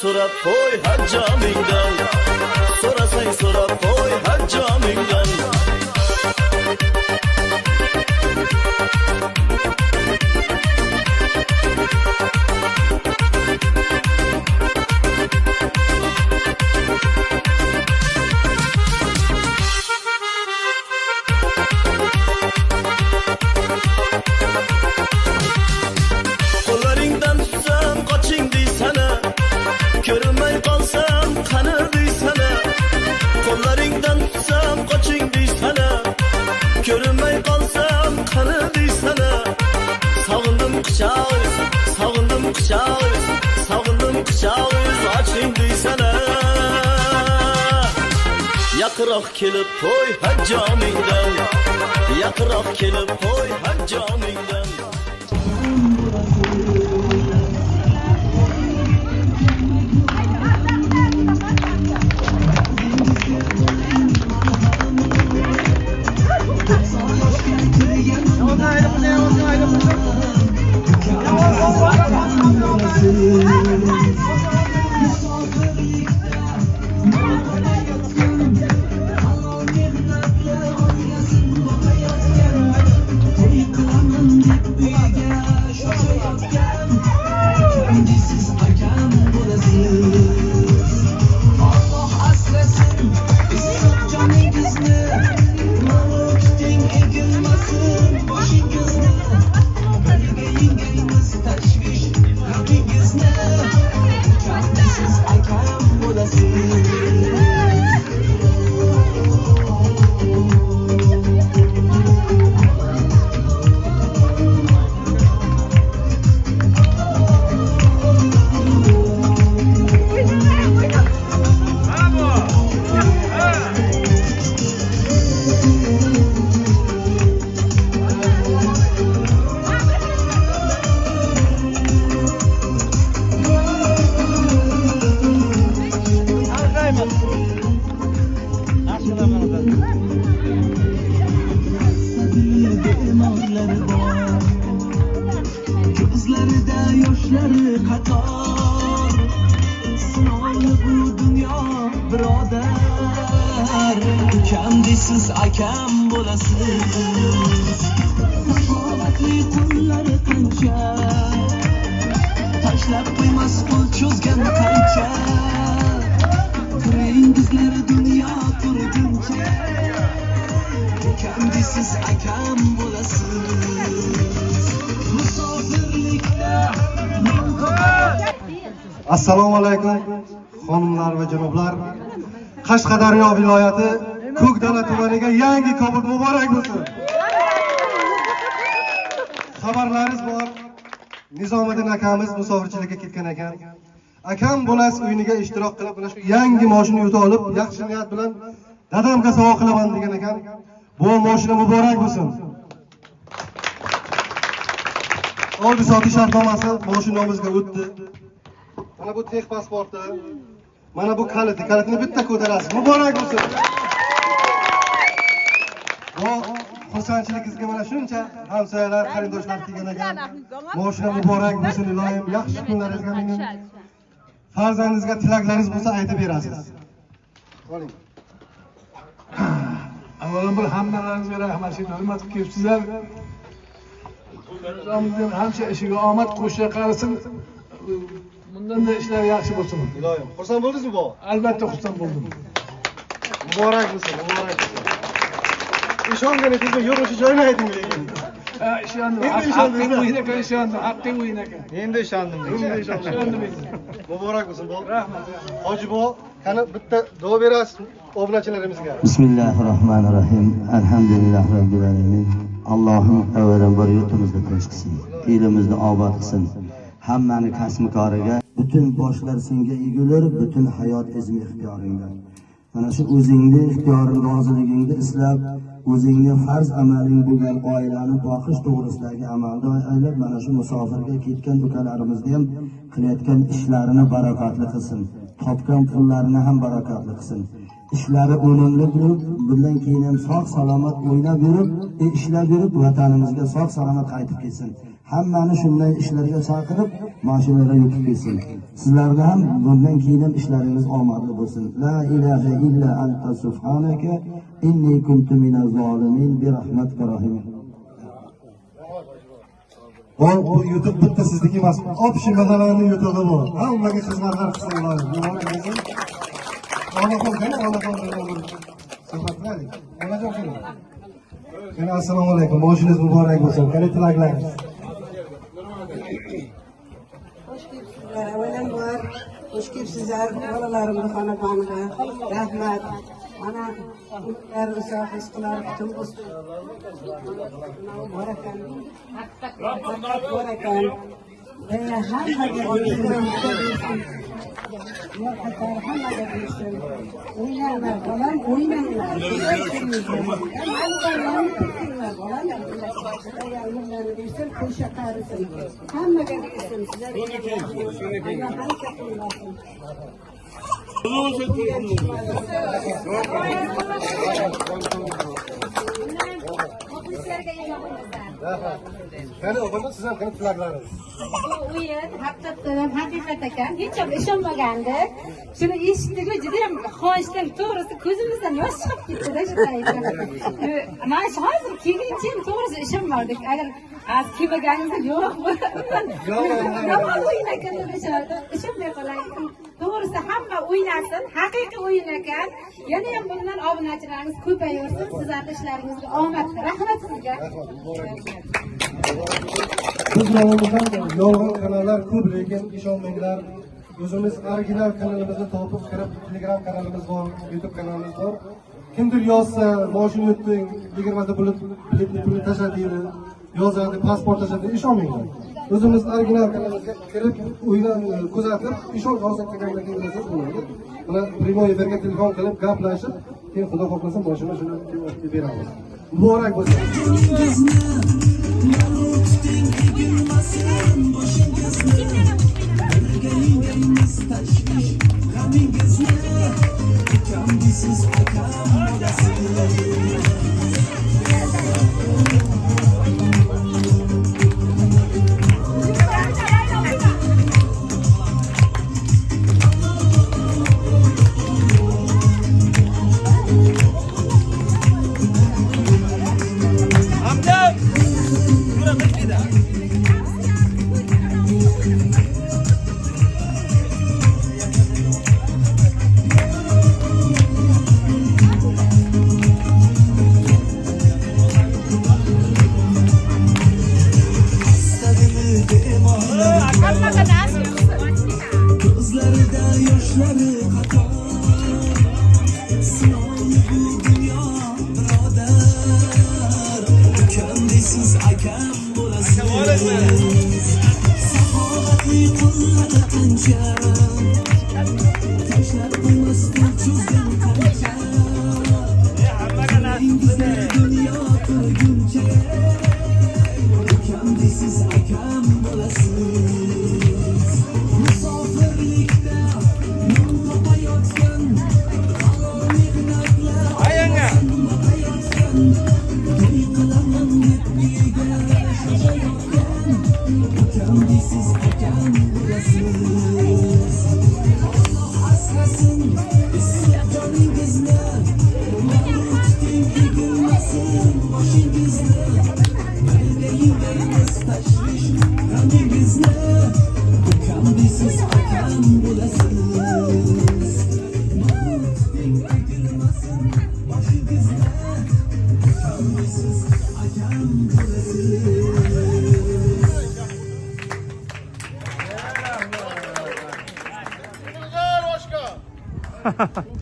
so'rab qo'y hajjomingdan, so'rasang so'rab qo'y hajjomingdan. Qo'llaringdan tutsam qoching deysana, ko'rinmay qolsam qani deysana. Qo'llaringdan tutsam qoching deysana, ko'rinmay qolsam qani deysana. Sog'indim quchog'ingiz, sog'indim quchog'ingiz, sog'indim quchog'ingiz oching deysana. Yaqinroq kelib qo'y hajjomingdan, yaqinroq kelib qo'y hajjomingdan. Gözlerinde yoshları qator, sinovli bu dunyo birodar. Ukam akam bo'lasiz, saxovatli qo'llari qancha, tashlab qo'ymas qo'l cho'zgan qancha. Kiringizlar dunyo turguncha, ukam akam bo'lasiz. Assalomu alaykum xonimlar va janoblar. Qashqadaryo viloyati Ko'kdala tumaniga yangi Cobalt muborak bo'lsin. Xabarlaringiz bor. Nizomiddin akamiz musofirchilikka ketgan ekan. Akam bo'lasiz uyiniga ishtirok qilib, mana shu yangi mashina yutib olib, yaxshi niyat bilan dadamga sovg'a qilaman degan ekan. Bu mashina muborak bo'lsin. Oldi sotish shartnomasi mashinamizga o'tdi. Mana bu tex pasporti, mana bu kalitni bitta ko'tarasiz. Muborak bo'lsin. Bu xursandchiligingizga mana shuncha hamsoyalar, qarindoshlar kelgan ekan. Mashina muborak bo'lsin iloyim. Yaxshi kunlaringizga mening farzandingizga tilaklaringiz bo'lsa aytib berasiz. Oling. Avvalambor hammalaringizga rahmat, hurmat qilib kelibsizlar. Nizomimizning hamcha ishiga omad qo'sha qarasin. Bundan da ishlar yaxshi bo'lsin. Iloyim. Xursand bo'ldingizmi baba? Albatta xursand bo'ldim. Muborak bo'lsin, muborak bo'lsin. Ishonganingizni yo'rishi joyini ayting lekin. Ishondim. Haqqing o'yinaga ishondim. Haqqing o'yinaga. Endi ishondim. Ishondim. Muborak bo'lsin baba. Rahmat. Hoji baba, qani bitta duo berasiz obunachilarimizga. Bismillahirrahmanirrahim. Alhamdulillah robbil alamin. Allohim avvalambor yurtimizni tinch qilsin, elimizni obod qilsin. Hammani kasb-koriga butun boshlar senga egilar, butun hayot izmi ixtiyoringda. Mana shu o'zingni ixtiyoring roziligingni islab, o'zingni farz amaling bo'lgan oilani boqish to'g'risidagi amalda aylab, mana shu musofirga ketgan ukalarimizni ham qilayotgan ishlarini barakatli qilsin. Topgan pullarini ham barakatli qilsin. Ishlari o'rinli bo'lib, bundan keyin ham sog' salomat o'ynab yurib, ishlab yurib vatanimizga sog' salomat qaytib kelsin. Hammani shunday ishlarga chaqirib, mashinalar yutib kelsin. Sizlarga ham bundan keyin ham ishlaringiz omadli bo'lsin. La ilaha illa anta subhanaka inni kuntu minaz zolimin bi rahmatika rahim. Bu YouTube bitta sizniki emas. Общий mahalani YouTube'i bu. Hammaga xizmatlar qilsanglar. Assalomu alaykum. Moshinangiz muborak bo'lsin. Qani tilaklaringiz? Avvalambor xush kelibsizlar bolalarimni xonadoniga. Rahmat. Mana ular uzoq qilar kutum bo'lsin. Barakan. Barakan. Hammaga o'ynanglar bolam, o'ynanglar. Hammaga bersin. Qani o'g'lim, siz ham qani tilaklaringiz? Bu o'yin haqiqat ekan, hech ham ishonmagandi. Shuni eshitdik, juda ham xohishdan, to'g'risi ko'zimizdan yosh chiqib ketdi-da shunday. Mana shu hozir kelguncha to'g'risi ishonmadik. Agar az kelmaganingizda yo'q yomon o'yin ekan deb ishonmay qolaylik. To'g'risi hamma o'ynasin, haqiqiy o'yin ekan. Yana ham bundan obunachilaringiz ko'payarsin, sizlarning ishlaringizga omad. Rahmat sizga. Biz nomimizdan yolg'on kanallar ko'p, lekin ishonmanglar. O'zimiz original kanalimizni topib kirib, Telegram kanalimiz bor, YouTube kanalimiz bor. Kimdir yozsa, mashina yutding, 20 ta pulni tashladingmi, yozadi, pasport tashlading, ishonmanglar. O'zimiz original kanalimizga kirib, o'yinni kuzatib, ishonch hosil qilganlarga bilasiz bo'ladi. Mana primoy efirga telefon qilib, gaplashib, keyin xudo xohlasa mashina shuni beramiz. Muborak bo'lsin. Ha ha ha.